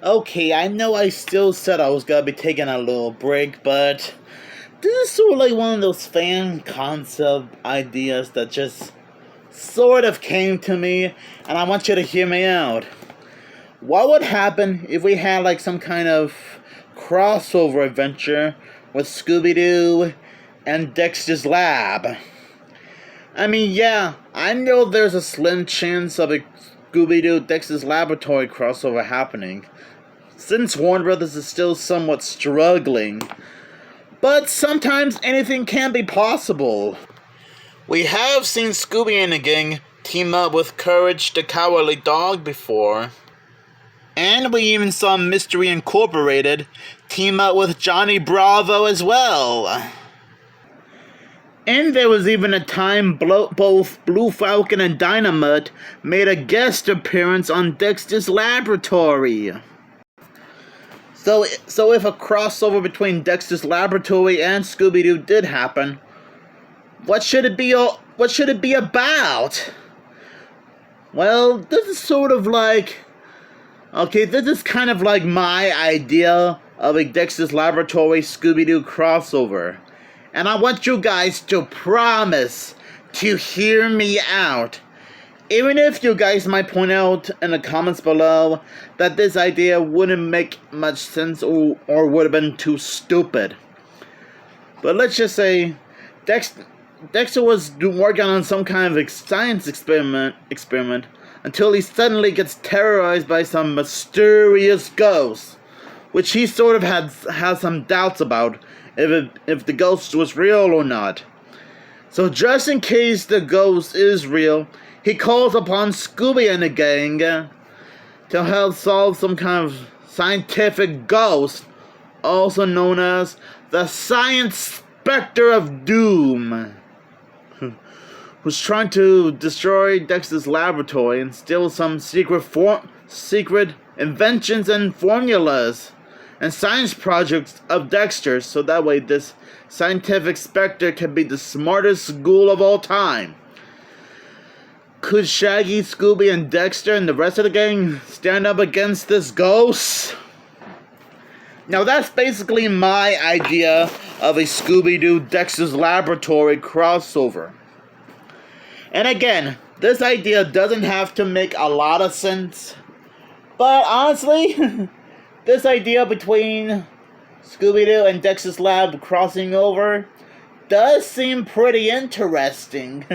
Okay, I know I still said I was gonna be taking a little break, but this is sort of like one of those fan concept ideas that just sort of came to me, and I want you to hear me out. What would happen if we had like some kind of crossover adventure with Scooby-Doo and Dexter's Lab? I mean, yeah, I know there's a slim chance of a Scooby-Doo Dexter's Laboratory crossover happening, since Warner Brothers is still somewhat struggling. But sometimes anything can be possible. We have seen Scooby and the gang team up with Courage the Cowardly Dog before. And we even saw Mystery Incorporated team up with Johnny Bravo as well. And there was even a time both Blue Falcon and Dynamite made a guest appearance on Dexter's Laboratory. So if a crossover between Dexter's Laboratory and Scooby-Doo did happen, what should it be about? Well, this is sort of like... Okay, this is kind of like my idea of a Dexter's Laboratory Scooby-Doo crossover. And I want you guys to promise to hear me out. Even if you guys might point out in the comments below that this idea wouldn't make much sense or would have been too stupid. But let's just say Dexter was working on some kind of science experiment until he suddenly gets terrorized by some mysterious ghost, which he sort of has some doubts about if the ghost was real or not. So just in case the ghost is real, he calls upon Scooby and the gang to help solve some kind of scientific ghost, also known as the Science Spectre of Doom, who's trying to destroy Dexter's laboratory and steal some secret inventions and formulas and science projects of Dexter, so that way this scientific specter can be the smartest ghoul of all time. Could Shaggy, Scooby, and Dexter and the rest of the gang stand up against this ghost? Now that's basically my idea of a Scooby-Doo Dexter's Laboratory crossover. And again, this idea doesn't have to make a lot of sense, but honestly, this idea between Scooby-Doo and Dexter's Lab crossing over does seem pretty interesting.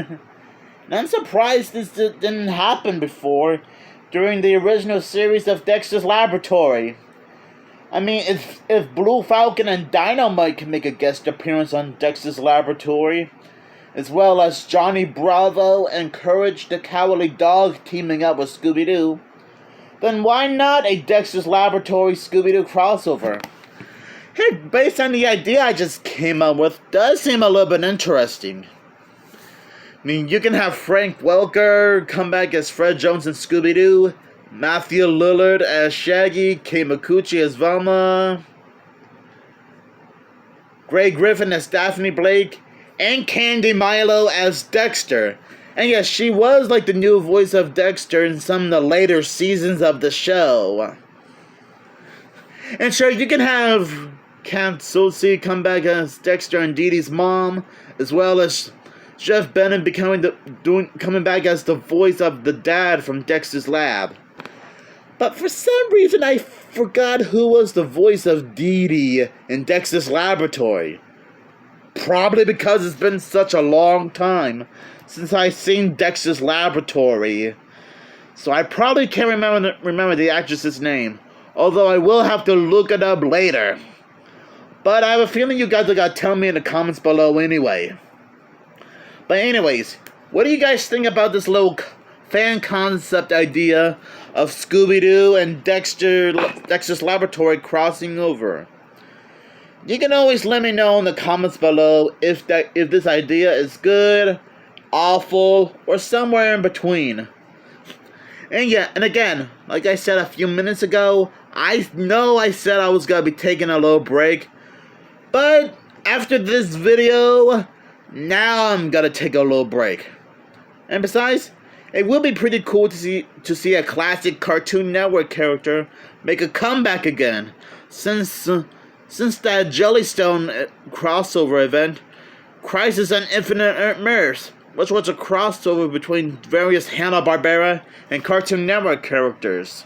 And I'm surprised this didn't happen before during the original series of Dexter's Laboratory. I mean, if Blue Falcon and Dynamite can make a guest appearance on Dexter's Laboratory, as well as Johnny Bravo and Courage the Cowardly Dog teaming up with Scooby-Doo, then why not a Dexter's Laboratory Scooby-Doo crossover? Heck, based on the idea I just came up with, does seem a little bit interesting. I mean, you can have Frank Welker come back as Fred Jones and Scooby-Doo, Matthew Lillard as Shaggy, Kay Micucci as Velma, Gray Griffin as Daphne Blake, and Candy Milo as Dexter. And yes, she was like the new voice of Dexter in some of the later seasons of the show. And sure, you can have Kat Cressdia come back as Dexter and Dee Dee's mom, as well as Jeff Bennett coming back as the voice of the dad from Dexter's Lab. But for some reason, I forgot who was the voice of Dee Dee in Dexter's Laboratory. Probably because it's been such a long time since I've seen Dexter's Laboratory. So I probably can't remember the actress's name, although I will have to look it up later. But I have a feeling you guys are gonna tell me in the comments below anyway. But anyways, what do you guys think about this little fan concept idea of Scooby-Doo and Dexter's Laboratory crossing over? You can always let me know in the comments below if this idea is good, awful, or somewhere in between. And yeah, and again, like I said a few minutes ago, I know I said I was gonna be taking a little break, but after this video, now I'm gonna take a little break. And besides, it would be pretty cool to see a classic Cartoon Network character make a comeback again, since that Jellystone crossover event, Crisis on Infinite Mirrors, which was a crossover between various Hanna-Barbera and Cartoon Network characters.